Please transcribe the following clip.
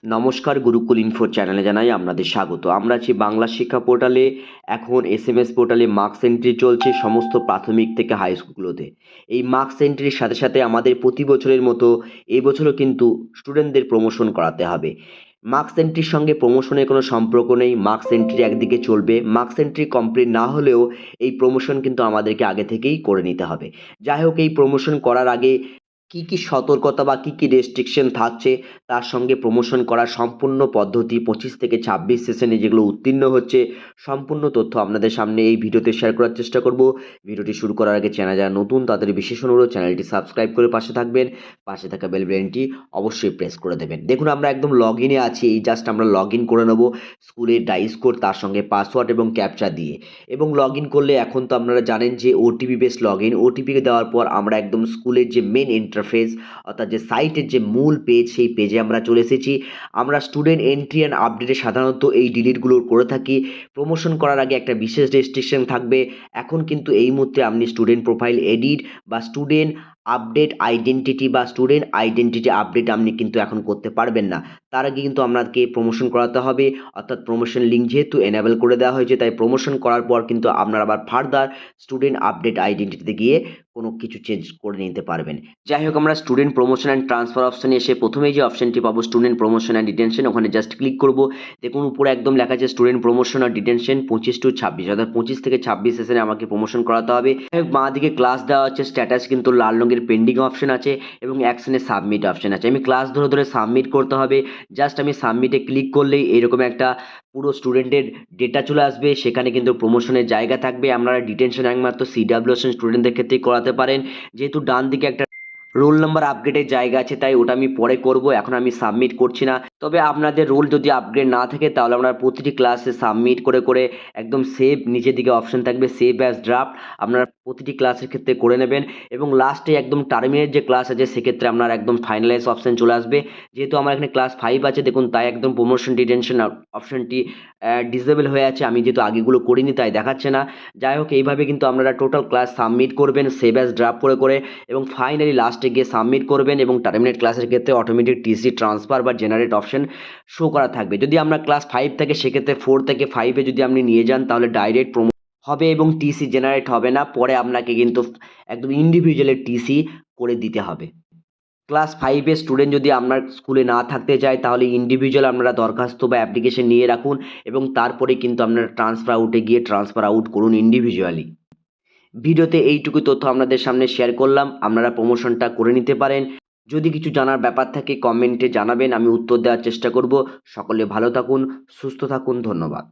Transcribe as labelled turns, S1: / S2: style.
S1: নমস্কার, গুরুকুল ইনফো চ্যানেলে জানাই আপনাদের স্বাগত। আমরা আছি বাংলা শিক্ষা পোর্টালে। এখন এসএমএস পোর্টালে মার্কস এন্ট্রি চলছে সমস্ত প্রাথমিক থেকে হাই স্কুলগুলোতে। এই মার্কস এন্ট্রির সাথে সাথে আমাদের প্রতি বছরের মতো এবছরও কিন্তু স্টুডেন্টদের প্রমোশন করাতে হবে। মার্কস এন্ট্রির সঙ্গে প্রমোশনের কোনো সম্পর্ক নেই। মার্কস এন্ট্রি একদিকে চলবে, মার্কস এন্ট্রি কমপ্লিট না হলেও এই প্রমোশন কিন্তু আমাদেরকে আগে থেকেই করে নিতে হবে। যাই হোক, এই প্রমোশন করার আগে কি সতর্কতা বা কি রেস্ট্রিকশন থাকছে, তার সঙ্গে প্রমোশন করার সম্পূর্ণ পদ্ধতি 25 থেকে 26 সেশনে যেগুলো উত্তীর্ণ হচ্ছে, সম্পূর্ণ তথ্য আপনাদের সামনে এই ভিডিওতে শেয়ার করার চেষ্টা করব। ভিডিওটি শুরু করার আগে চ্যানেল যারা নতুন তাদের বিশেষ অনুরোধ, চ্যানেলটি সাবস্ক্রাইব করে পাশে থাকবেন। পাশে থাকা বেল বাটনটি অবশ্যই প্রেস করে দেবেন। দেখুন, আমরা একদম লগ ইনে আছি। এই জাস্ট আমরা লগ ইন করে নেব স্কুলের ডাইস কোড, তার সঙ্গে পাসওয়ার্ড এবং ক্যাপচা দিয়ে। এবং লগ ইন করলে এখন তো আপনারা জানেন যে OTP base log in. OTP দেওয়ার পর আমরা একদম স্কুলের যে মেন ইন্টারফেস অর্থাৎ যে সাইটের যে মূল পেজ, সেই পেজে আমরা চলে এসেছি। আমরা স্টুডেন্ট এন্ট্রি অ্যান্ড আপডেটে সাধারণত এই ডিলিটগুলো করে থাকি। প্রমোশন করার আগে একটা বিশেষ রেস্ট্রিকশন থাকবে। এখন কিন্তু এই মুহূর্তে আপনি স্টুডেন্ট প্রোফাইল এডিট বা স্টুডেন্ট আপডেট আইডেন্টিটি বা স্টুডেন্ট আইডেন্টিটি আপডেট আপনি কিন্তু এখন করতে পারবেন না। তার আগে কিন্তু আপনাকে প্রমোশন করাতে হবে, অর্থাৎ প্রমোশন লিঙ্ক যেহেতু এনেবল করে দেওয়া হয়েছে, তাই প্রমোশন করার পর কিন্তু আপনারা আবার ফার্দার স্টুডেন্ট আপডেট আইডেন্টিটিতে গিয়ে কোনো কিছু চেঞ্জ করে নিতে পারবেন। যাই হোক, আমরা স্টুডেন্ট প্রমোশন অ্যান্ড ট্রান্সফার অপশানে এসে প্রথমেই যে অপশানটি পাবো স্টুডেন্ট প্রমোশন অ্যান্ড ডিটেনশন, ওখানে জাস্ট ক্লিক করব। দেখুন উপরে একদম লেখা আছে স্টুডেন্ট প্রমোশন আর ডিটেনশন 25 to 26, অর্থাৎ 25 থেকে 26 সেশনে আমাকে প্রমোশন করাতে হবে। বাঁ দিকে ক্লাস দেওয়া হচ্ছে, স্ট্যাটাস কিন্তু লাল রঙের পেন্ডিং অপশন আছে এবং অ্যাকশনে সাবমিট অপশন আছে। আমি ক্লাস ধরে ধরে সাবমিট করতে হবে। জাস্ট আমি সাবমিটে ক্লিক করলেই এরকম একটা পুরো স্টুডেন্টের ডেটা চলে আসবে। সেখানে কিন্তু প্রমোশনের জায়গা থাকবে। আপনারা ডিটেনশন একমাত্র সিডাব্লিউএস স্টুডেন্টদের ক্ষেত্রেই করাতে পারেন। যেহেতু ডান দিকে একটা রোল নাম্বার আপগ্রেডের জায়গা আছে, তাই ওটা আমি পরে করব, এখন আমি সাবমিট করছি না। তবে আপনাদের রোল যদি আপগ্রেড না থাকে তাহলে আপনারা প্রতিটি ক্লাসে সাবমিট করে করে একদম সেভ, নিচের দিকে অপশন থাকবে সেভ অ্যাজ ড্রাফট, আপনারা প্রতিটি ক্লাসের ক্ষেত্রে করে নেবেন। এবং লাস্টে একদম টার্মিনেট যে ক্লাস আছে সেক্ষেত্রে আপনার একদম ফাইনালাইজ অপশন চলে আসবে। যেহেতু আমার এখানে ক্লাস 5 আছে দেখুন, তাই একদম প্রমোশন ডিটেনশন অপশনটি ডিসেবল হয়ে আছে। আমি যেহেতু আগেগুলো করিনি তাই দেখাচ্ছে না। যাই হোক, এইভাবে কিন্তু আপনারা টোটাল ক্লাস সাবমিট করবেন সেভ অ্যাজ ড্রাফট করে করে, এবং ফাইনালি লাস্টে গিয়ে সাবমিট করবেন। এবং টার্মিনেট ক্লাসের ক্ষেত্রে অটোমেটিক টিসি ট্রান্সফার বা জেনারেট অপশন শো করা থাকবে। যদি আমরা ক্লাস 5 থাকে সেক্ষেত্রে 4 থেকে 5-এ যদি আপনি নিয়ে যান তাহলে ডাইরেক্ট প্রমো হবে এবং টিসি জেনারেট হবে না। পরে আপনাকে কিন্তু একদম ইন্ডিভিজুয়ালি টিসি করে দিতে হবে। ক্লাস 5-এর স্টুডেন্ট যদি আপনার স্কুলে না থাকতে চায় তাহলে ইন্ডিভিজুয়াল আপনারা দরখাস্ত বা অ্যাপ্লিকেশন নিয়ে রাখুন এবং তারপরে কিন্তু আপনারা ট্রান্সফার আউটে গিয়ে ট্রান্সফার আউট করুন ইন্ডিভিজুয়ালি। ভিডিওতে এইটুকু তথ্য আপনাদের সামনে শেয়ার করলাম। আপনারা প্রমোশনটা করে নিতে পারেন। যদি কিছু জানার ব্যাপার থাকে কমেন্টে জানাবেন, আমি উত্তর দেওয়ার চেষ্টা করব। সকলে ভালো থাকুন, সুস্থ থাকুন, ধন্যবাদ।